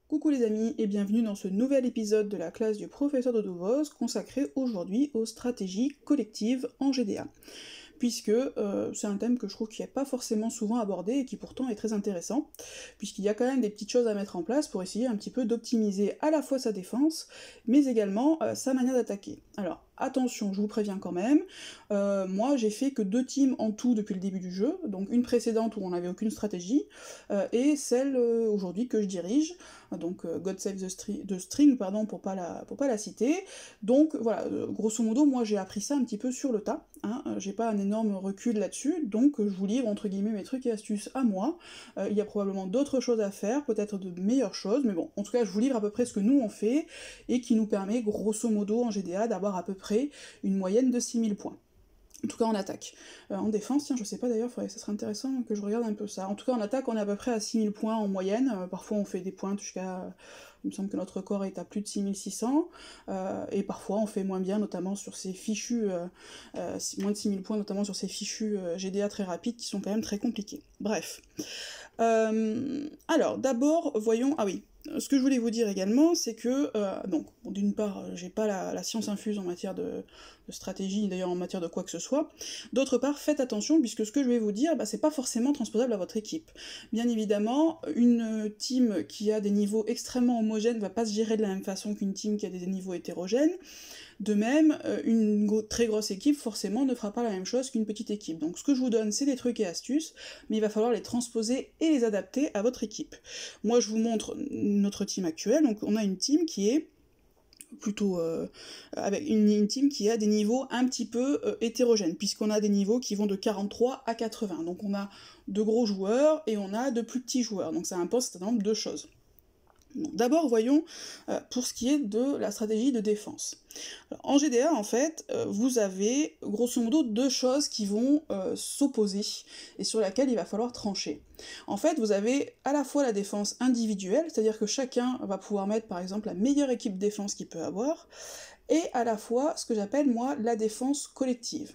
Coucou les amis et bienvenue dans ce nouvel épisode de la classe du professeur Dodovoz consacré aujourd'hui aux stratégies collectives en GDA. Puisque c'est un thème que je trouve qui n'est pas forcément souvent abordé et qui pourtant est très intéressant, puisqu'il y a quand même des petites choses à mettre en place pour essayer un petit peu d'optimiser à la fois sa défense, mais également sa manière d'attaquer. Alors attention, je vous préviens quand même, moi j'ai fait que 2 teams en tout depuis le début du jeu, donc une précédente où on n'avait aucune stratégie, et celle aujourd'hui que je dirige, donc God Save the String, pardon, pour pas la citer. Donc voilà, grosso modo, moi j'ai appris ça un petit peu sur le tas, hein, j'ai pas un énorme recul là-dessus, donc je vous livre entre guillemets mes trucs et astuces à moi. Il y a probablement d'autres choses à faire, peut-être de meilleures choses, mais bon, en tout cas je vous livre à peu près ce que nous on fait, et qui nous permet grosso modo en GDA d'avoir à peu près une moyenne de 6000 points. En tout cas en attaque. En défense, tiens, je sais pas d'ailleurs, ça serait intéressant que je regarde un peu ça. En tout cas en attaque, on est à peu près à 6000 points en moyenne, parfois on fait des pointes jusqu'à... Il me semble que notre record est à plus de 6600, et parfois on fait moins bien, notamment sur ces fichus... moins de 6000 points, notamment sur ces fichus GDA très rapides, qui sont quand même très compliqués. Bref. Alors, d'abord, voyons... Ah oui, ce que je voulais vous dire également, c'est que, donc, bon, d'une part, j'ai pas la science infuse en matière de stratégie, ni d'ailleurs en matière de quoi que ce soit. D'autre part, faites attention, puisque ce que je vais vous dire, c'est pas forcément transposable à votre équipe. Bien évidemment, une team qui a des niveaux extrêmement homogènes va pas se gérer de la même façon qu'une team qui a des niveaux hétérogènes. De même, une très grosse équipe, forcément, ne fera pas la même chose qu'une petite équipe. Donc ce que je vous donne, c'est des trucs et astuces, mais il va falloir les transposer et les adapter à votre équipe. Moi, je vous montre notre team actuelle, donc on a une team qui est plutôt avec une team qui a des niveaux un petit peu hétérogènes, puisqu'on a des niveaux qui vont de 43 à 80. Donc on a de gros joueurs et on a de plus petits joueurs, donc ça impose un certain nombre de choses. D'abord, voyons pour ce qui est de la stratégie de défense. Alors, en GDA, en fait, vous avez grosso modo 2 choses qui vont s'opposer et sur laquelle il va falloir trancher. En fait, vous avez à la fois la défense individuelle, c'est-à-dire que chacun va pouvoir mettre par exemple la meilleure équipe défense qu'il peut avoir, et à la fois ce que j'appelle moi la défense collective.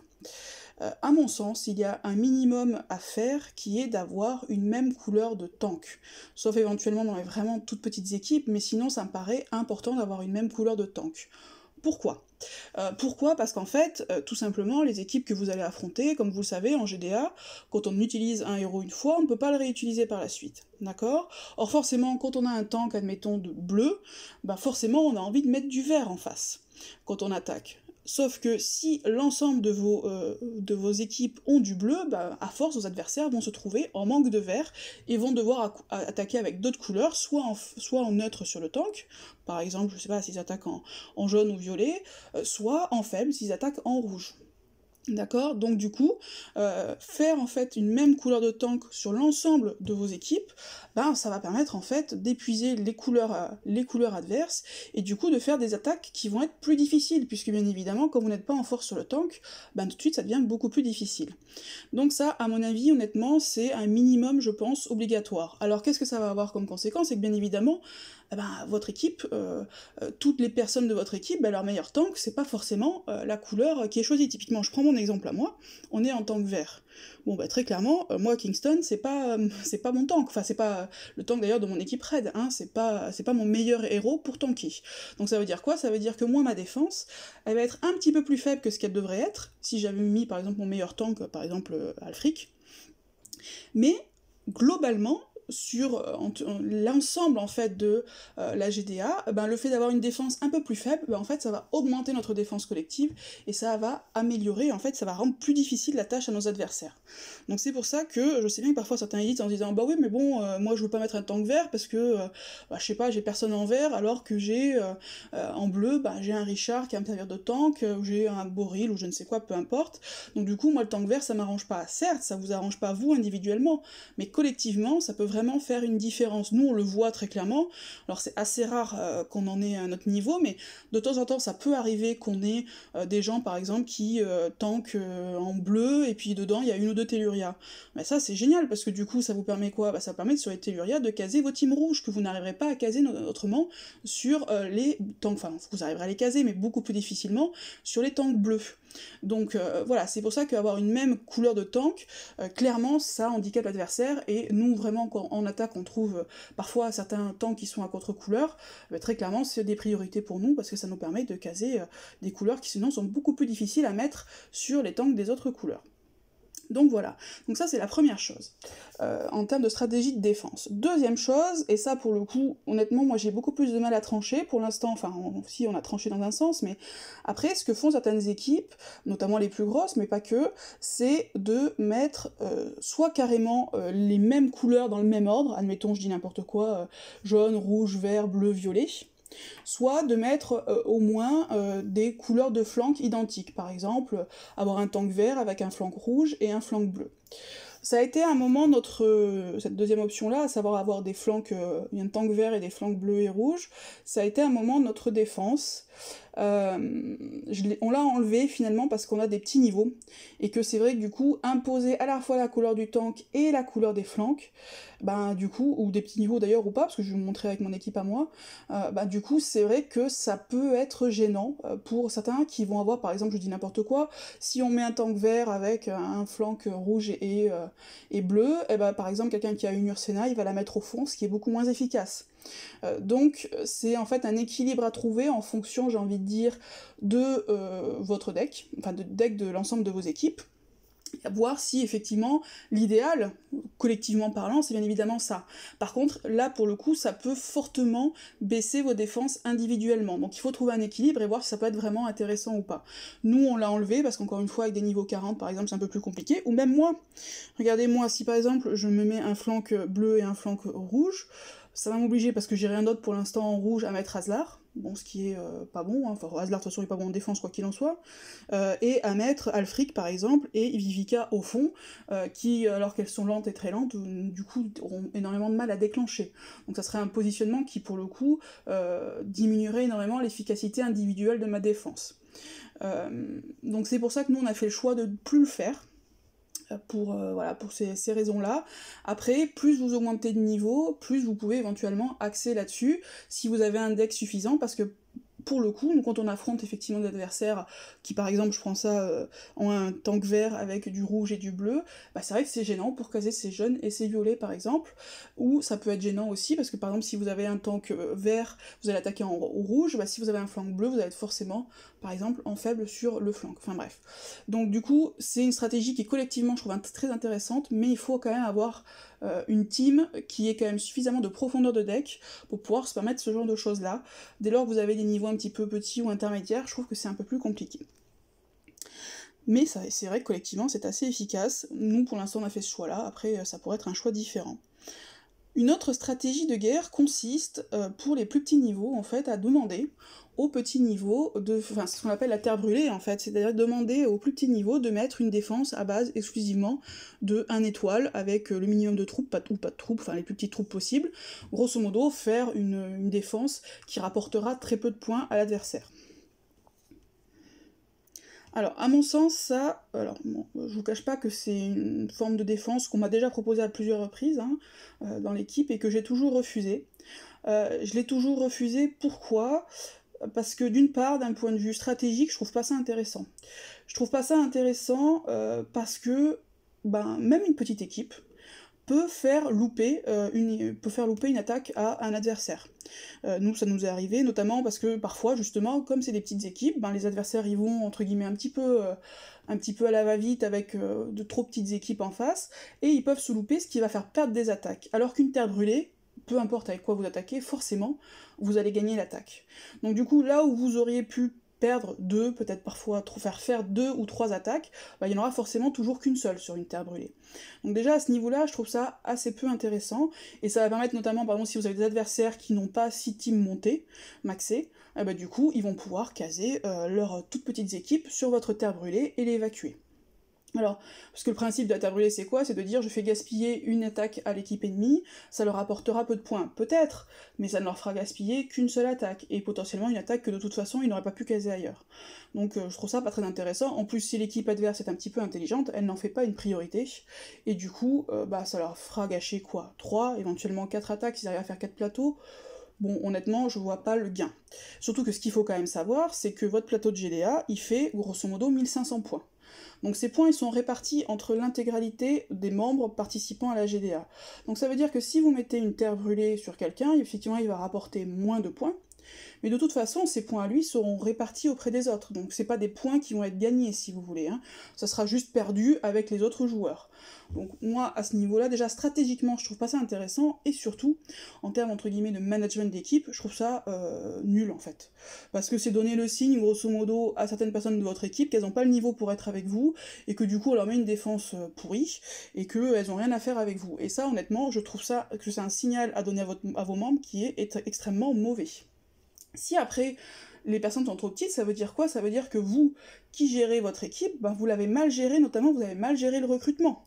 À mon sens, il y a un minimum à faire qui est d'avoir une même couleur de tank. Sauf éventuellement dans les vraiment toutes petites équipes, mais sinon ça me paraît important d'avoir une même couleur de tank. Pourquoi ? Pourquoi ? Parce qu'en fait, tout simplement, les équipes que vous allez affronter, comme vous le savez, en GDA, quand on utilise un héros une fois, on ne peut pas le réutiliser par la suite. D'accord ? Or forcément, quand on a un tank, admettons, de bleu, forcément on a envie de mettre du vert en face, quand on attaque. Sauf que si l'ensemble de vos équipes ont du bleu, à force, vos adversaires vont se trouver en manque de vert et vont devoir attaquer avec d'autres couleurs, soit en neutre sur le tank, par exemple, je sais pas, s'ils attaquent en jaune ou violet, soit en faible s'ils attaquent en rouge. D'accord ? Donc du coup, faire en fait une même couleur de tank sur l'ensemble de vos équipes, ça va permettre en fait d'épuiser les couleurs adverses, et du coup de faire des attaques qui vont être plus difficiles, puisque bien évidemment, quand vous n'êtes pas en force sur le tank, tout de suite ça devient beaucoup plus difficile. Donc ça, à mon avis, honnêtement, c'est un minimum, je pense, obligatoire. Alors qu'est-ce que ça va avoir comme conséquence ? C'est que bien évidemment, votre équipe, toutes les personnes de votre équipe, leur meilleur tank, c'est pas forcément la couleur qui est choisie. Typiquement, je prends mon exemple à moi, on est en tank vert. Bon, très clairement, moi, Kingston, c'est pas mon tank. Enfin, c'est pas le tank d'ailleurs de mon équipe raid, hein, c'est pas mon meilleur héros pour tanker. Donc ça veut dire quoi ? Ça veut dire que moi, ma défense, elle va être un petit peu plus faible que ce qu'elle devrait être, si j'avais mis par exemple mon meilleur tank, par exemple Alfric. Mais, globalement, sur l'ensemble en fait de la GDA, le fait d'avoir une défense un peu plus faible, en fait ça va augmenter notre défense collective et ça va améliorer, en fait ça va rendre plus difficile la tâche à nos adversaires. Donc c'est pour ça que je sais bien que parfois certains hésitent en se disant oui mais bon moi je veux pas mettre un tank vert parce que je sais pas, j'ai personne en vert alors que j'ai en bleu j'ai un Richard qui va me servir de tank, ou j'ai un Boril ou je ne sais quoi, peu importe. Donc du coup moi le tank vert ça m'arrange pas. Certes ça vous arrange pas vous individuellement, mais collectivement ça peut vraiment faire une différence. Nous on le voit très clairement, alors c'est assez rare qu'on en ait à notre niveau, mais de temps en temps ça peut arriver qu'on ait des gens par exemple qui tankent en bleu et puis dedans il y a une ou deux Telluria. Mais ça c'est génial parce que du coup ça vous permet quoi ? Ça permet sur les Telluria de caser vos teams rouges que vous n'arriverez pas à caser autrement sur les tanks, enfin vous arriverez à les caser mais beaucoup plus difficilement sur les tanks bleus. Donc voilà, c'est pour ça qu'avoir une même couleur de tank, clairement ça handicape l'adversaire, et nous vraiment quand en attaque on trouve parfois certains tanks qui sont à contre-couleur, très clairement c'est des priorités pour nous, parce que ça nous permet de caser des couleurs qui sinon sont beaucoup plus difficiles à mettre sur les tanks des autres couleurs. Donc voilà, donc ça c'est la première chose, en termes de stratégie de défense. Deuxième chose, et ça pour le coup, honnêtement, moi j'ai beaucoup plus de mal à trancher pour l'instant, enfin si on a tranché dans un sens, mais après ce que font certaines équipes, notamment les plus grosses, mais pas que, c'est de mettre soit carrément les mêmes couleurs dans le même ordre, admettons je dis n'importe quoi, jaune, rouge, vert, bleu, violet, soit de mettre au moins des couleurs de flanc identiques, par exemple avoir un tank vert avec un flanc rouge et un flanc bleu. Ça a été à un moment cette deuxième option-là, à savoir avoir des flancs, un tank vert et des flancs bleus et rouges, ça a été à un moment notre défense. On l'a enlevé finalement parce qu'on a des petits niveaux, et que c'est vrai que du coup, imposer à la fois la couleur du tank et la couleur des flancs, ben du coup, ou des petits niveaux d'ailleurs ou pas, parce que je vais vous montrer avec mon équipe à moi, ben du coup c'est vrai que ça peut être gênant pour certains qui vont avoir, par exemple, je dis n'importe quoi, si on met un tank vert avec un flanc rouge et bleu, et ben par exemple quelqu'un qui a une Ursena, il va la mettre au fond, ce qui est beaucoup moins efficace. Donc c'est en fait un équilibre à trouver en fonction, j'ai envie de dire, de votre deck, enfin de deck de l'ensemble de vos équipes, à voir si effectivement l'idéal, collectivement parlant, c'est bien évidemment ça. Par contre, là pour le coup, ça peut fortement baisser vos défenses individuellement, donc il faut trouver un équilibre et voir si ça peut être vraiment intéressant ou pas. Nous on l'a enlevé parce qu'encore une fois avec des niveaux 40 par exemple c'est un peu plus compliqué, ou même moi, regardez moi, si par exemple je me mets un flanc bleu et un flanc rouge, ça va m'obliger, parce que j'ai rien d'autre pour l'instant en rouge, à mettre Aslar, bon, ce qui est pas bon, hein. Enfin Aslar de toute façon il est pas bon en défense quoi qu'il en soit, et à mettre Alfric par exemple, et Vivica au fond, qui, alors qu'elles sont lentes et très lentes, du coup auront énormément de mal à déclencher. Donc ça serait un positionnement qui pour le coup diminuerait énormément l'efficacité individuelle de ma défense. Donc c'est pour ça que nous on a fait le choix de ne plus le faire, voilà, pour ces raisons-là. Après, plus vous augmentez de niveau, plus vous pouvez éventuellement axer là-dessus, si vous avez un deck suffisant, parce que pour le coup, nous, quand on affronte effectivement des adversaires qui, par exemple, je prends ça, ont un tank vert avec du rouge et du bleu, bah c'est vrai que c'est gênant pour caser ces jaunes et ces violets, par exemple, ou ça peut être gênant aussi, parce que par exemple, si vous avez un tank vert, vous allez attaquer au rouge, bah si vous avez un flanc bleu, vous allez être forcément, par exemple, en faible sur le flanc. Enfin bref. Donc du coup, c'est une stratégie qui, collectivement, je trouve très intéressante, mais il faut quand même avoir une team qui ait quand même suffisamment de profondeur de deck pour pouvoir se permettre ce genre de choses-là. Dès lors que vous avez des niveaux un petit peu petits ou intermédiaires, je trouve que c'est un peu plus compliqué. Mais c'est vrai que collectivement c'est assez efficace. Nous pour l'instant on a fait ce choix-là, après ça pourrait être un choix différent. Une autre stratégie de guerre consiste, pour les plus petits niveaux, en fait, à demander aux petits niveaux, enfin c'est ce qu'on appelle la terre brûlée en fait, c'est-à-dire demander aux plus petits niveaux de mettre une défense à base exclusivement de 1 étoile, avec le minimum de troupes, ou pas de troupes, enfin les plus petites troupes possibles, grosso modo faire une défense qui rapportera très peu de points à l'adversaire. Alors, à mon sens, ça, alors, bon, je vous cache pas que c'est une forme de défense qu'on m'a déjà proposée à plusieurs reprises hein, dans l'équipe et que j'ai toujours refusé. Je l'ai toujours refusé, pourquoi ? Parce que d'une part, d'un point de vue stratégique, je trouve pas ça intéressant. Je trouve pas ça intéressant parce que, ben, même une petite équipe peut faire louper une attaque à un adversaire. Nous, ça nous est arrivé, notamment parce que parfois, justement, comme c'est des petites équipes, ben, les adversaires y vont, entre guillemets, un petit peu à la va-vite avec de trop petites équipes en face, et ils peuvent se louper, ce qui va faire perdre des attaques. Alors qu'une terre brûlée, peu importe avec quoi vous attaquez, forcément, vous allez gagner l'attaque. Donc du coup, là où vous auriez pu perdre deux, peut-être parfois faire 2 ou 3 attaques, bah, il n'y en aura forcément toujours qu'une seule sur une terre brûlée. Donc déjà à ce niveau-là, je trouve ça assez peu intéressant, et ça va permettre notamment, par exemple, si vous avez des adversaires qui n'ont pas 6 teams montées, maxées, eh ben, du coup, ils vont pouvoir caser leurs toutes petites équipes sur votre terre brûlée et l'évacuer. Alors, parce que le principe de la terre brûlée, c'est quoi? C'est de dire, je fais gaspiller une attaque à l'équipe ennemie, ça leur apportera peu de points, peut-être, mais ça ne leur fera gaspiller qu'une seule attaque, et potentiellement une attaque que de toute façon, ils n'auraient pas pu caser ailleurs. Donc je trouve ça pas très intéressant. En plus, si l'équipe adverse est un petit peu intelligente, elle n'en fait pas une priorité, et du coup, bah ça leur fera gâcher quoi? 3, éventuellement 4 attaques, s'ils arrivent à faire 4 plateaux. bon, honnêtement, je vois pas le gain. Surtout que ce qu'il faut quand même savoir, c'est que votre plateau de GDA, il fait grosso modo 1500 points. Donc ces points, ils sont répartis entre l'intégralité des membres participant à la GDA. Donc ça veut dire que si vous mettez une terre brûlée sur quelqu'un, effectivement, il va rapporter moins de points, mais de toute façon, ces points à lui seront répartis auprès des autres, donc c'est pas des points qui vont être gagnés, si vous voulez, hein. Ça sera juste perdu avec les autres joueurs. Donc moi, à ce niveau-là, déjà stratégiquement, je trouve pas ça intéressant, et surtout, en termes entre guillemets de management d'équipe, je trouve ça nul en fait. Parce que c'est donner le signe, grosso modo, à certaines personnes de votre équipe qu'elles n'ont pas le niveau pour être avec vous, et que du coup on leur met une défense pourrie, et qu'elles n'ont rien à faire avec vous. Et ça, honnêtement, je trouve ça que c'est un signal à donner à vos membres qui est extrêmement mauvais. Si après, les personnes sont trop petites, ça veut dire quoi? Ça veut dire que vous, qui gérez votre équipe, ben, vous l'avez mal géré, notamment vous avez mal géré le recrutement.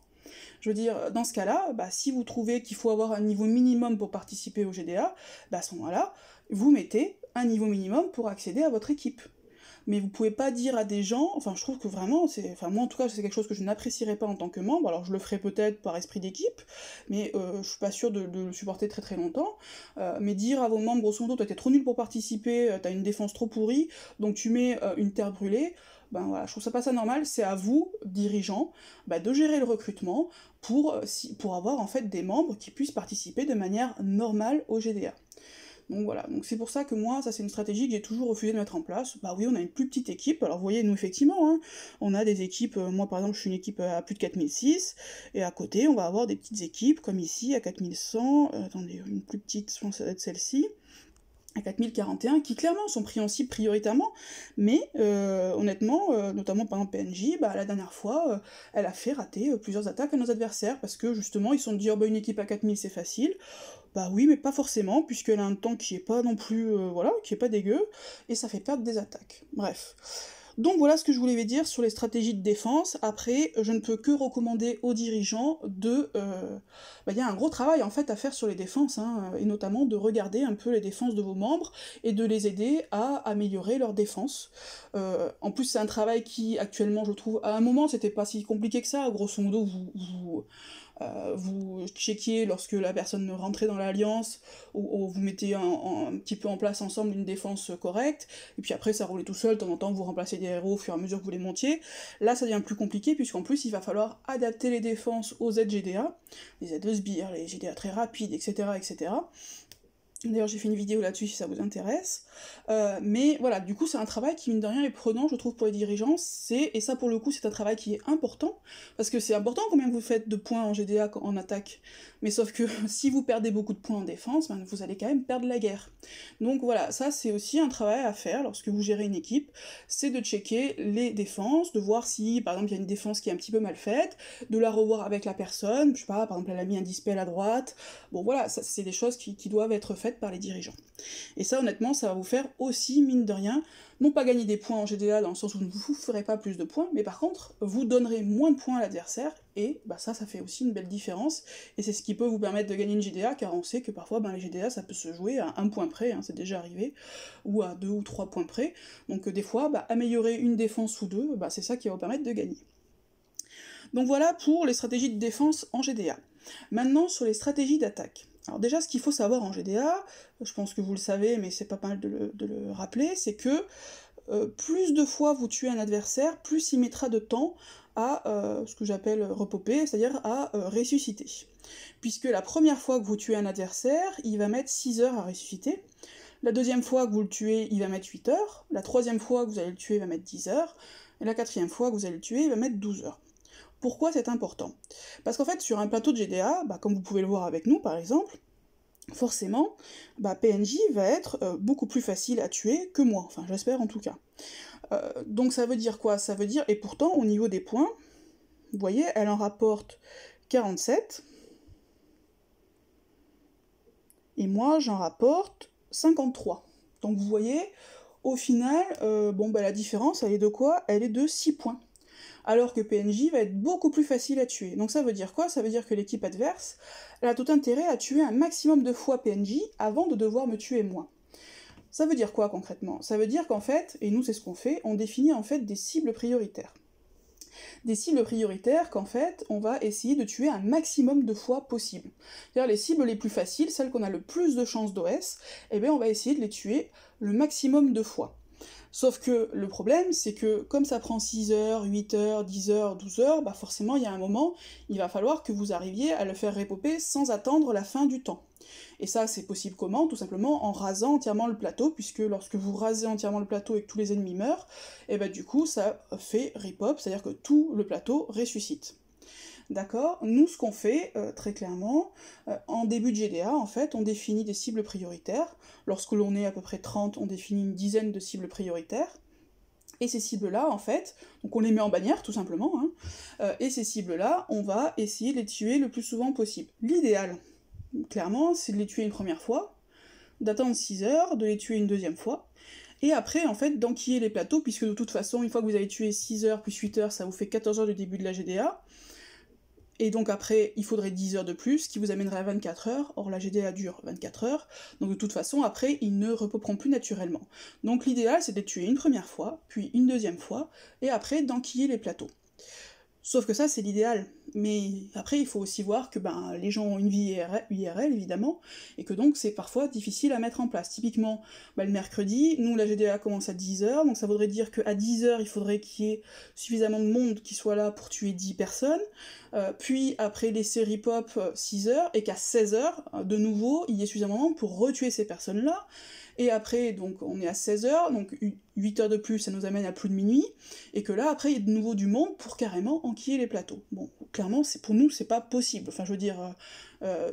Je veux dire, dans ce cas-là, bah, si vous trouvez qu'il faut avoir un niveau minimum pour participer au GDA, bah, à ce moment-là, vous mettez un niveau minimum pour accéder à votre équipe. Mais vous pouvez pas dire à des gens, enfin je trouve que vraiment, moi en tout cas c'est quelque chose que je n'apprécierais pas en tant que membre, alors je le ferai peut-être par esprit d'équipe, mais je suis pas sûre de le supporter très très longtemps, mais dire à vos membres, grosso modo, toi t'es trop nul pour participer, t'as une défense trop pourrie, donc tu mets une terre brûlée, ben voilà, je trouve ça pas ça normal, c'est à vous, dirigeants, de gérer le recrutement pour avoir en fait des membres qui puissent participer de manière normale au GDA. Donc voilà, donc c'est pour ça que moi, ça c'est une stratégie que j'ai toujours refusé de mettre en place. Bah oui, on a une plus petite équipe, alors vous voyez, nous effectivement, hein, on a des équipes, moi par exemple je suis une équipe à plus de 4006, et à côté on va avoir des petites équipes, comme ici, à 4100, attendez, une plus petite, je pense que ça doit être celle-ci, à 4041, qui clairement sont pris en cible prioritairement, mais honnêtement, notamment par exemple PNJ, la dernière fois, elle a fait rater plusieurs attaques à nos adversaires, parce que justement ils se sont dit, oh bah une équipe à 4000 c'est facile, bah oui, mais pas forcément, puisqu'elle a un temps qui est pas non plus, voilà, qui est pas dégueu, et ça fait perdre des attaques. Bref. Donc voilà ce que je voulais dire sur les stratégies de défense. Après, je ne peux que recommander aux dirigeants de... y a un gros travail en fait à faire sur les défenses, hein, et notamment de regarder un peu les défenses de vos membres et de les aider à améliorer leurs défenses. En plus, c'est un travail qui, actuellement, je trouve, à un moment, c'était pas si compliqué que ça. Grosso modo, vous checkiez lorsque la personne rentrait dans l'alliance, ou vous mettez un petit peu en place ensemble une défense correcte, et puis après ça roulait tout seul, de temps en temps vous remplacez des héros au fur et à mesure que vous les montiez. Là ça devient plus compliqué, puisqu'en plus il va falloir adapter les défenses aux ZGDA, les aides de sbires, les GDA très rapides, etc. etc. D'ailleurs j'ai fait une vidéo là-dessus si ça vous intéresse, mais voilà, du coup c'est un travail qui mine de rien est prenant je trouve pour les dirigeants, et ça pour le coup c'est un travail qui est important, parce que c'est important combien vous faites de points en GDA en attaque, mais sauf que si vous perdez beaucoup de points en défense, vous allez quand même perdre la guerre. Donc voilà, ça c'est aussi un travail à faire lorsque vous gérez une équipe, c'est de checker les défenses, de voir si par exemple il y a une défense qui est un petit peu mal faite, de la revoir avec la personne, je sais pas, par exemple elle a mis un dispel à droite, bon voilà, ça c'est des choses qui doivent être faites par les dirigeants. Et ça honnêtement ça va vous faire aussi, mine de rien, non pas gagner des points en GDA dans le sens où vous ne vous ferez pas plus de points, mais par contre vous donnerez moins de points à l'adversaire, et ça fait aussi une belle différence, et c'est ce qui peut vous permettre de gagner une GDA, car on sait que parfois les GDA ça peut se jouer à 1 point près, hein, c'est déjà arrivé, ou à 2 ou 3 points près, donc des fois améliorer une défense ou deux, c'est ça qui va vous permettre de gagner. Donc voilà pour les stratégies de défense en GDA. Maintenant sur les stratégies d'attaque. Alors déjà, ce qu'il faut savoir en GDA, je pense que vous le savez, mais c'est pas mal de le rappeler, c'est que plus de fois vous tuez un adversaire, plus il mettra de temps à ce que j'appelle repopper, c'est-à-dire à ressusciter. Puisque la première fois que vous tuez un adversaire, il va mettre 6 heures à ressusciter, la deuxième fois que vous le tuez, il va mettre 8 heures, la troisième fois que vous allez le tuer, il va mettre 10 heures, et la quatrième fois que vous allez le tuer, il va mettre 12 heures. Pourquoi c'est important? Parce qu'en fait, sur un plateau de GDA, comme vous pouvez le voir avec nous par exemple, forcément, PNJ va être beaucoup plus facile à tuer que moi, enfin j'espère en tout cas. Donc ça veut dire quoi? Ça veut dire, et pourtant au niveau des points, vous voyez, elle en rapporte 47, et moi j'en rapporte 53. Donc vous voyez, au final, la différence, elle est de quoi? Elle est de 6 points. Alors que PNJ va être beaucoup plus facile à tuer. Donc ça veut dire quoi? Ça veut dire que l'équipe adverse, elle a tout intérêt à tuer un maximum de fois PNJ avant de devoir me tuer moi. Ça veut dire quoi concrètement? Ça veut dire qu'en fait, et nous c'est ce qu'on fait, on définit en fait des cibles prioritaires. Des cibles prioritaires qu'en fait, on va essayer de tuer un maximum de fois possible. C'est-à-dire les cibles les plus faciles, celles qu'on a le plus de chances d'OS, eh bien on va essayer de les tuer le maximum de fois. Sauf que le problème, c'est que comme ça prend 6 heures, 8 heures, 10 heures, 12 heures, bah forcément il y a un moment, il va falloir que vous arriviez à le faire repoper sans attendre la fin du temps. Et ça, c'est possible comment? Tout simplement en rasant entièrement le plateau, puisque lorsque vous rasez entièrement le plateau et que tous les ennemis meurent, et bah du coup ça fait repop, c'est-à-dire que tout le plateau ressuscite. D'accord? Nous, ce qu'on fait, très clairement, en début de GDA, en fait, on définit des cibles prioritaires. Lorsque l'on est à peu près 30, on définit une dizaine de cibles prioritaires. Et ces cibles-là, en fait, donc on les met en bannière, tout simplement, hein, et ces cibles-là, on va essayer de les tuer le plus souvent possible. L'idéal, clairement, c'est de les tuer une première fois, d'attendre 6 heures, de les tuer une deuxième fois, et après, en fait, d'enquiller les plateaux, puisque de toute façon, une fois que vous avez tué 6 heures plus 8 heures, ça vous fait 14 heures du début de la GDA, et donc après, il faudrait 10 heures de plus, ce qui vous amènerait à 24 heures, or la GDA dure 24 heures, donc de toute façon, après, ils ne repoperont plus naturellement. Donc l'idéal, c'est de les tuer une première fois, puis une deuxième fois, et après d'enquiller les plateaux. Sauf que ça, c'est l'idéal. Mais après, il faut aussi voir que ben, les gens ont une vie IRL, évidemment, et que donc c'est parfois difficile à mettre en place. Typiquement, ben, le mercredi, nous, la GDA commence à 10h, donc ça voudrait dire qu'à 10h, il faudrait qu'il y ait suffisamment de monde qui soit là pour tuer 10 personnes, puis après laisser repop 6h, et qu'à 16h, de nouveau, il y ait suffisamment de monde pour retuer ces personnes-là, et après, donc, on est à 16h, donc 8 heures de plus, ça nous amène à plus de minuit, et que là, après, il y a de nouveau du monde pour carrément enquiller les plateaux. Bon, clairement, pour nous, c'est pas possible. Enfin, je veux dire,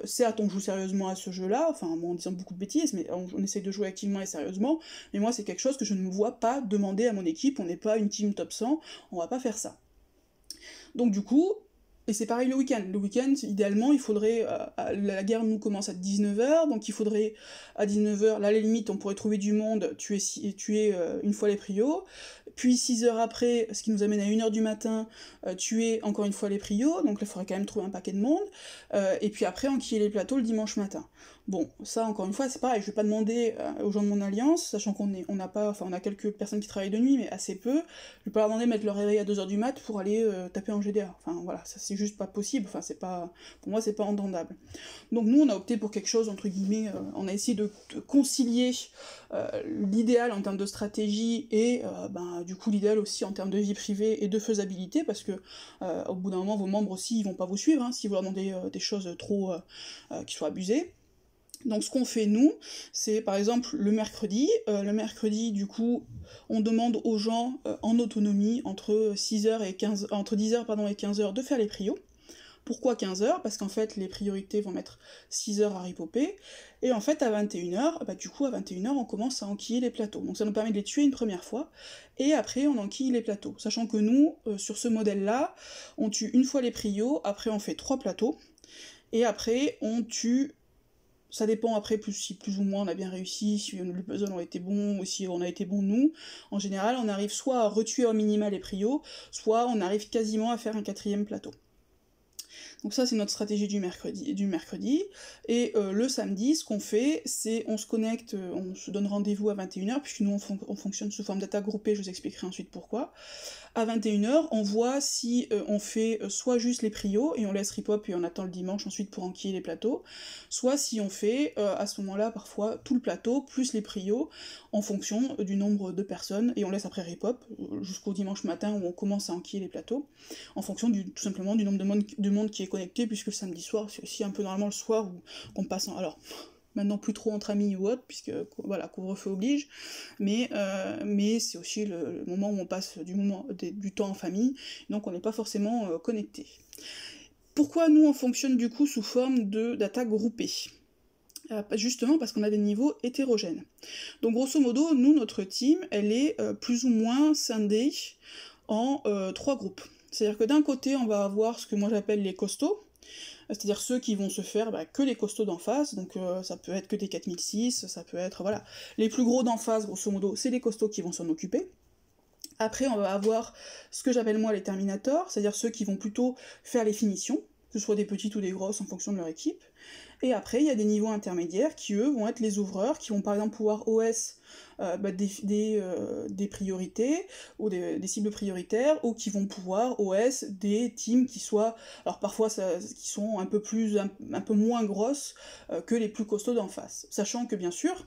certes, on joue sérieusement à ce jeu-là, enfin, bon, en disant beaucoup de bêtises, mais on essaie de jouer activement et sérieusement, mais moi, c'est quelque chose que je ne me vois pas demander à mon équipe, on n'est pas une team top 100, on va pas faire ça. Donc du coup, et c'est pareil le week-end. Le week-end, idéalement, il faudrait... la guerre nous commence à 19h, donc il faudrait à 19h, là, à la limite, on pourrait trouver du monde, tuer une fois les prios, puis 6 heures après, ce qui nous amène à 1h du matin, tuer encore une fois les prios, donc là, il faudrait quand même trouver un paquet de monde, et puis après, enquiller les plateaux le dimanche matin. Bon, ça, encore une fois, c'est pareil, je vais pas demander aux gens de mon alliance, sachant qu'on a quelques personnes qui travaillent de nuit, mais assez peu, je vais pas leur demander de mettre leur réveil à 2h du mat pour aller taper en GDA. Enfin, voilà, ça c'est juste pas possible, enfin, c'est pas... Pour moi, c'est pas entendable. Donc nous, on a opté pour quelque chose, entre guillemets, on a essayé de concilier l'idéal en termes de stratégie et, du coup, l'idéal aussi en termes de vie privée et de faisabilité, parce que, au bout d'un moment, vos membres aussi, ils vont pas vous suivre, hein, si vous leur demandez des choses trop... qui soient abusées. Donc ce qu'on fait nous, c'est par exemple le mercredi du coup, on demande aux gens en autonomie entre 6h et 15 entre 10h et 15h de faire les prios. Pourquoi 15h? Parce qu'en fait les priorités vont mettre 6 heures à ripoper, et en fait à 21h, du coup à 21h on commence à enquiller les plateaux. Donc ça nous permet de les tuer une première fois, et après on enquille les plateaux. Sachant que nous, sur ce modèle-là, on tue une fois les prios, après on fait 3 plateaux, et après on tue... Ça dépend après si plus ou moins on a bien réussi, si les puzzles ont été bons, ou si on a été bons nous. En général, on arrive soit à retuer au minima les prios, soit on arrive quasiment à faire un 4e plateau. Donc ça, c'est notre stratégie du mercredi. Et le samedi, ce qu'on fait, c'est on se connecte, on se donne rendez-vous à 21h, puisque nous, on fonctionne sous forme d'attaque groupée, je vous expliquerai ensuite pourquoi. À 21h, on voit si on fait soit juste les prios, et on laisse repop et on attend le dimanche ensuite pour enquiller les plateaux, soit si on fait, à ce moment-là, parfois, tout le plateau, plus les prios, en fonction du nombre de personnes, et on laisse après repop, jusqu'au dimanche matin où on commence à enquiller les plateaux, en fonction tout simplement du nombre de monde qui est connecté, puisque le samedi soir, c'est aussi un peu normalement le soir où qu'on passe en... Alors, maintenant plus trop entre amis ou autre, puisque voilà, couvre-feu oblige, mais c'est aussi le moment où on passe du temps en famille, donc on n'est pas forcément connecté. Pourquoi nous on fonctionne du coup sous forme d'attaque groupée? Justement parce qu'on a des niveaux hétérogènes. Donc grosso modo, nous, notre team, elle est plus ou moins scindée en 3 groupes. C'est-à-dire que d'un côté, on va avoir ce que moi j'appelle les costauds, c'est-à-dire ceux qui vont se faire que les costauds d'en face, donc ça peut être que des 4006, ça peut être, voilà. Les plus gros d'en face, grosso modo, c'est les costauds qui vont s'en occuper. Après, on va avoir ce que j'appelle moi les terminators, c'est-à-dire ceux qui vont plutôt faire les finitions, que ce soit des petites ou des grosses en fonction de leur équipe. Et après, il y a des niveaux intermédiaires qui, eux, vont être les ouvreurs, qui vont par exemple pouvoir OS des priorités, ou des cibles prioritaires, ou qui vont pouvoir OS des teams qui soient, alors parfois qui sont un peu moins grosses que les plus costauds d'en face. Sachant que bien sûr,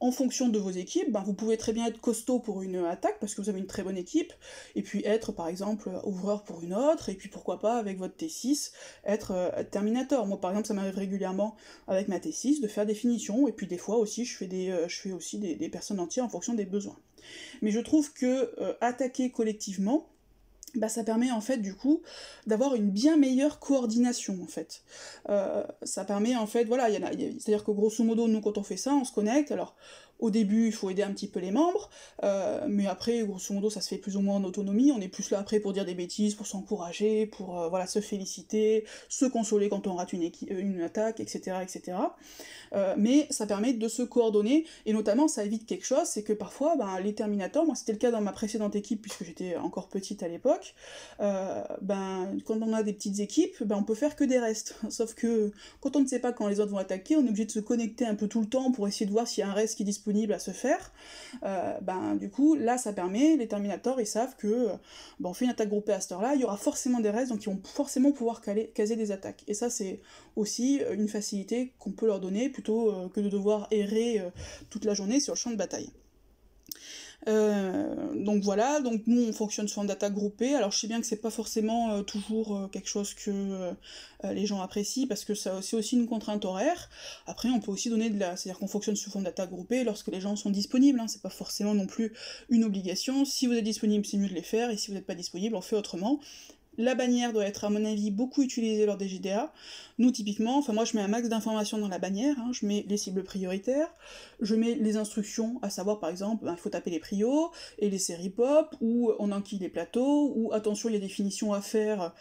en fonction de vos équipes, ben, vous pouvez très bien être costaud pour une attaque, parce que vous avez une très bonne équipe, et puis être par exemple ouvreur pour une autre, et puis pourquoi pas avec votre T6, être Terminator. Moi par exemple ça m'arrive régulièrement avec ma T6 de faire des finitions, et puis des fois aussi je fais aussi des personnes entières en fonction des besoins. Mais je trouve que attaquer collectivement, bah, ça permet en fait du coup d'avoir une bien meilleure coordination en fait. Ça permet en fait, voilà, c'est-à-dire que grosso modo nous quand on fait ça, on se connecte, alors au début il faut aider un petit peu les membres, mais après grosso modo ça se fait plus ou moins en autonomie, on est plus là après pour dire des bêtises, pour s'encourager, pour voilà, se féliciter, se consoler quand on rate une attaque, etc. etc. Mais ça permet de se coordonner, et notamment ça évite quelque chose, c'est que parfois ben, les Terminators, moi c'était le cas dans ma précédente équipe puisque j'étais encore petite à l'époque, ben, quand on a des petites équipes, ben, on peut faire que des restes, sauf que quand on ne sait pas quand les autres vont attaquer, on est obligé de se connecter un peu tout le temps pour essayer de voir s'il y a un reste qui est disponible à se faire, ben du coup là ça permet, les Terminators ils savent que ben, on fait une attaque groupée à cette heure-là, il y aura forcément des restes, donc ils vont forcément pouvoir caser des attaques, et ça c'est aussi une facilité qu'on peut leur donner plutôt que de devoir errer toute la journée sur le champ de bataille. Donc voilà, donc nous on fonctionne sur une data groupée, alors je sais bien que c'est pas forcément toujours quelque chose que les gens apprécient, parce que c'est aussi une contrainte horaire. Après on peut aussi donner c'est-à-dire qu'on fonctionne sous forme de data groupée lorsque les gens sont disponibles, hein. C'est pas forcément non plus une obligation, si vous êtes disponible c'est mieux de les faire, et si vous n'êtes pas disponible on fait autrement. La bannière doit être à mon avis beaucoup utilisée lors des GDA. Nous typiquement, enfin moi je mets un max d'informations dans la bannière, hein, je mets les cibles prioritaires, je mets les instructions, à savoir par exemple, il faut taper les prios, et les séries pop, ou on enquille les plateaux, ou attention il y a des finitions à faire,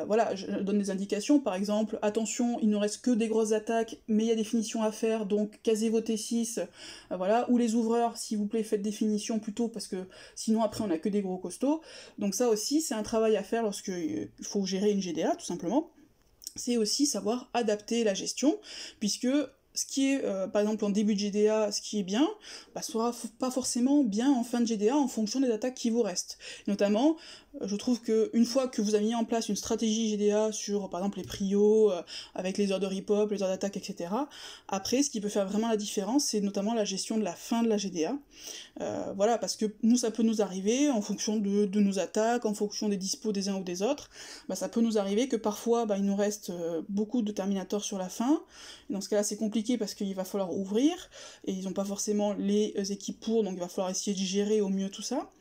voilà, je donne des indications, par exemple, attention il ne reste que des grosses attaques, mais il y a des finitions à faire, donc casez vos T6, voilà, ou les ouvreurs, s'il vous plaît faites des finitions plutôt, parce que sinon après on a que des gros costauds, donc ça aussi c'est un travail à faire lorsque il faut gérer une GDA tout simplement. C'est aussi savoir adapter la gestion, puisque ce qui est, par exemple en début de GDA, ce qui est bien, bah, sera pas forcément bien en fin de GDA en fonction des attaques qui vous restent. Notamment, je trouve qu'une fois que vous avez mis en place une stratégie GDA sur, par exemple, les prios, avec les heures de repop, les heures d'attaque, etc., après, ce qui peut faire vraiment la différence, c'est notamment la gestion de la fin de la GDA. Voilà, parce que nous, ça peut nous arriver, en fonction de nos attaques, en fonction des dispos des uns ou des autres, bah, ça peut nous arriver que parfois, bah, il nous reste beaucoup de Terminators sur la fin. Et dans ce cas-là, c'est compliqué parce qu'il va falloir ouvrir, et ils n'ont pas forcément les équipes pour, donc il va falloir essayer de gérer au mieux tout ça.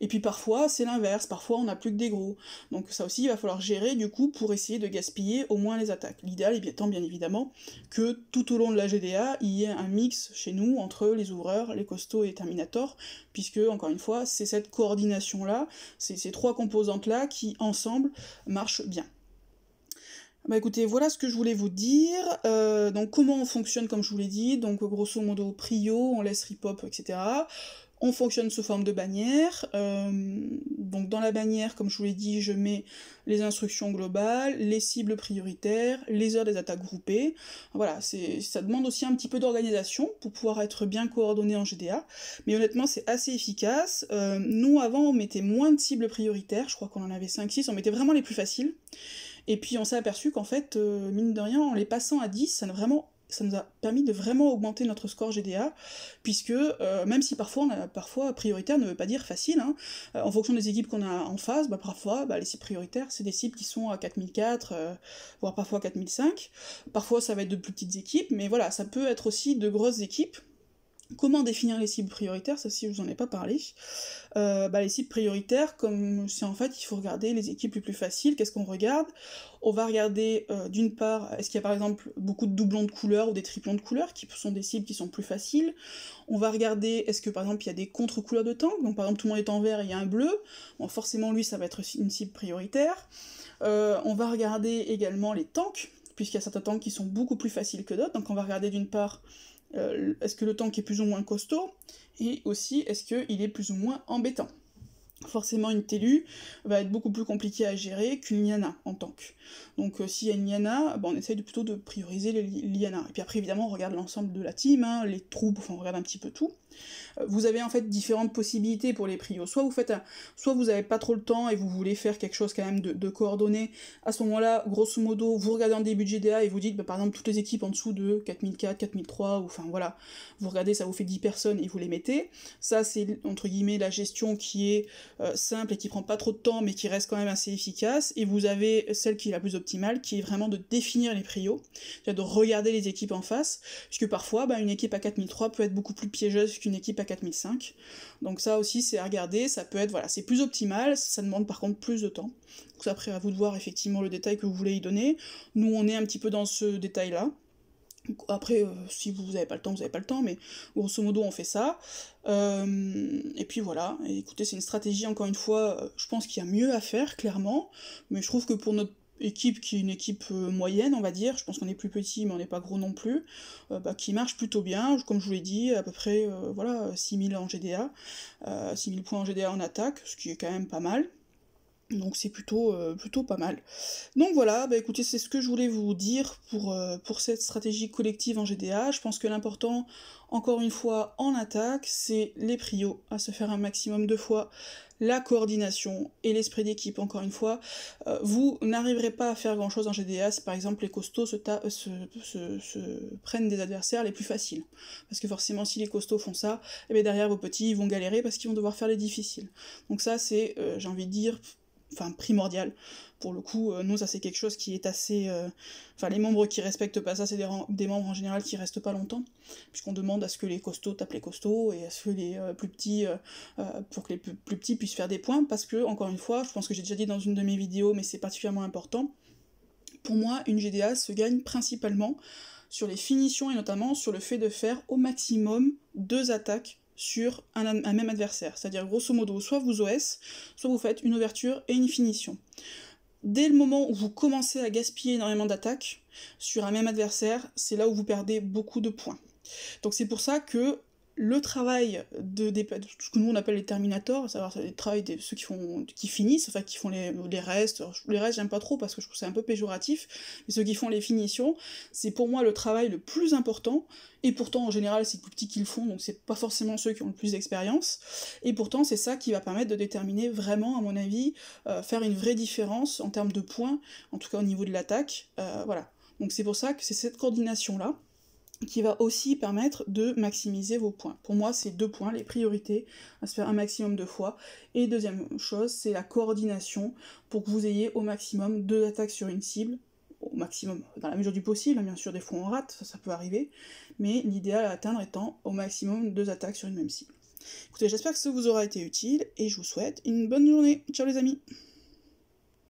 Et puis parfois, c'est l'inverse, parfois on n'a plus que des gros. Donc ça aussi, il va falloir gérer du coup pour essayer de gaspiller au moins les attaques. L'idéal étant bien évidemment que tout au long de la GDA, il y ait un mix chez nous entre les ouvreurs, les costauds et les Terminators, puisque, encore une fois, c'est cette coordination-là, c'est ces trois composantes-là qui, ensemble, marchent bien. Bah écoutez, voilà ce que je voulais vous dire. Donc comment on fonctionne, comme je vous l'ai dit, donc grosso modo prio, on laisse repop, etc. On fonctionne sous forme de bannière. Donc dans la bannière, comme je vous l'ai dit, je mets les instructions globales, les cibles prioritaires, les heures des attaques groupées. Voilà, ça demande aussi un petit peu d'organisation pour pouvoir être bien coordonné en GDA, mais honnêtement c'est assez efficace. Nous avant on mettait moins de cibles prioritaires, je crois qu'on en avait 5-6, on mettait vraiment les plus faciles. Et puis on s'est aperçu qu'en fait, mine de rien, en les passant à 10, ça nous a permis de vraiment augmenter notre score GDA, puisque même si parfois prioritaire ne veut pas dire facile, hein, en fonction des équipes qu'on a en face, bah, parfois les cibles prioritaires, c'est des cibles qui sont à 4004, voire parfois 4005, parfois ça va être de plus petites équipes, mais voilà, ça peut être aussi de grosses équipes. Comment définir les cibles prioritaires, ça si je vous en ai pas parlé. Les cibles prioritaires, comme c'est en fait, il faut regarder les équipes les plus faciles, qu'est-ce qu'on regarde? On va regarder d'une part, est-ce qu'il y a par exemple beaucoup de doublons de couleurs ou des triplons de couleurs, qui sont des cibles qui sont plus faciles. On va regarder, est-ce que par exemple il y a des contre-couleurs de tank, donc par exemple tout le monde est en vert et il y a un bleu, bon forcément lui ça va être une cible prioritaire. On va regarder également les tanks, puisqu'il y a certains tanks qui sont beaucoup plus faciles que d'autres, donc on va regarder d'une part est-ce que le tank est plus ou moins costaud, et aussi est-ce qu'il est plus ou moins embêtant. forcément une TELU va être beaucoup plus compliquée à gérer qu'une Liana en tank. Donc s'il y a une Liana, on essaye plutôt de prioriser les Liana. Et puis après évidemment on regarde l'ensemble de la team, hein, les troupes, enfin on regarde un petit peu tout. Vous avez en fait différentes possibilités pour les prios. Soit vous avez pas trop le temps et vous voulez faire quelque chose quand même de coordonné. À ce moment-là, grosso modo, vous regardez un début de GDA et vous dites, par exemple, toutes les équipes en dessous de 4004, 4003, ou enfin voilà, vous regardez, ça vous fait 10 personnes et vous les mettez. Ça, c'est entre guillemets la gestion qui est simple et qui prend pas trop de temps, mais qui reste quand même assez efficace. Et vous avez celle qui est la plus optimale, qui est vraiment de définir les prios, c'est-à-dire de regarder les équipes en face, puisque parfois, une équipe à 4003 peut être beaucoup plus piégeuse qu'une équipe à 4005. Donc ça aussi c'est à regarder, ça peut être, voilà, c'est plus optimal, ça demande par contre plus de temps. Donc après à vous de voir effectivement le détail que vous voulez y donner. Nous on est un petit peu dans ce détail là. Après, si vous avez pas le temps, vous avez pas le temps, mais grosso modo on fait ça. Et puis voilà, et écoutez, c'est une stratégie, encore une fois, je pense qu'il y a mieux à faire, clairement, mais je trouve que pour notre équipe qui est une équipe moyenne, on va dire, je pense qu'on est plus petit mais on n'est pas gros non plus, qui marche plutôt bien, comme je vous l'ai dit, à peu près voilà, 6000 en GDA, 6000 points en GDA en attaque, ce qui est quand même pas mal. Donc c'est plutôt pas mal. Donc voilà, écoutez, c'est ce que je voulais vous dire pour cette stratégie collective en GDA. Je pense que l'important, encore une fois, en attaque, c'est les prios, à se faire un maximum de fois, la coordination et l'esprit d'équipe, encore une fois. Vous n'arriverez pas à faire grand-chose en GDA si par exemple les costauds se prennent des adversaires les plus faciles. Parce que forcément, si les costauds font ça, derrière vos petits, ils vont galérer parce qu'ils vont devoir faire les difficiles. Donc ça, c'est, j'ai envie de dire, primordial. Pour le coup, nous, ça c'est quelque chose qui est assez... les membres qui respectent pas ça, c'est des membres en général qui restent pas longtemps, puisqu'on demande à ce que les costauds tapent les costauds, et à ce que les plus petits... pour que les plus petits puissent faire des points, parce que, encore une fois, je pense que j'ai déjà dit dans une de mes vidéos, mais c'est particulièrement important, pour moi, une GDA se gagne principalement sur les finitions, et notamment sur le fait de faire au maximum 2 attaques sur un même adversaire. C'est-à-dire, grosso modo, soit vous OS, soit vous faites une ouverture et une finition. Dès le moment où vous commencez à gaspiller énormément d'attaques sur un même adversaire, c'est là où vous perdez beaucoup de points. Donc c'est pour ça que le travail de ce que nous on appelle les terminators, à savoir le travail de ceux qui finissent, enfin qui font les restes, les restes j'aime pas trop parce que je trouve c'est un peu péjoratif, mais ceux qui font les finitions, c'est pour moi le travail le plus important, et pourtant en général c'est les plus petits qui le font, donc c'est pas forcément ceux qui ont le plus d'expérience, et pourtant c'est ça qui va permettre de déterminer vraiment, à mon avis, faire une vraie différence en termes de points, en tout cas au niveau de l'attaque, voilà. Donc c'est pour ça que c'est cette coordination-là qui va aussi permettre de maximiser vos points. Pour moi, c'est 2 points, les priorités, à se faire un maximum de fois. Et deuxième chose, c'est la coordination, pour que vous ayez au maximum 2 attaques sur une cible, au maximum, dans la mesure du possible, bien sûr des fois on rate, ça peut arriver, mais l'idéal à atteindre étant au maximum 2 attaques sur une même cible. Écoutez, j'espère que ça vous aura été utile, et je vous souhaite une bonne journée. Ciao les amis!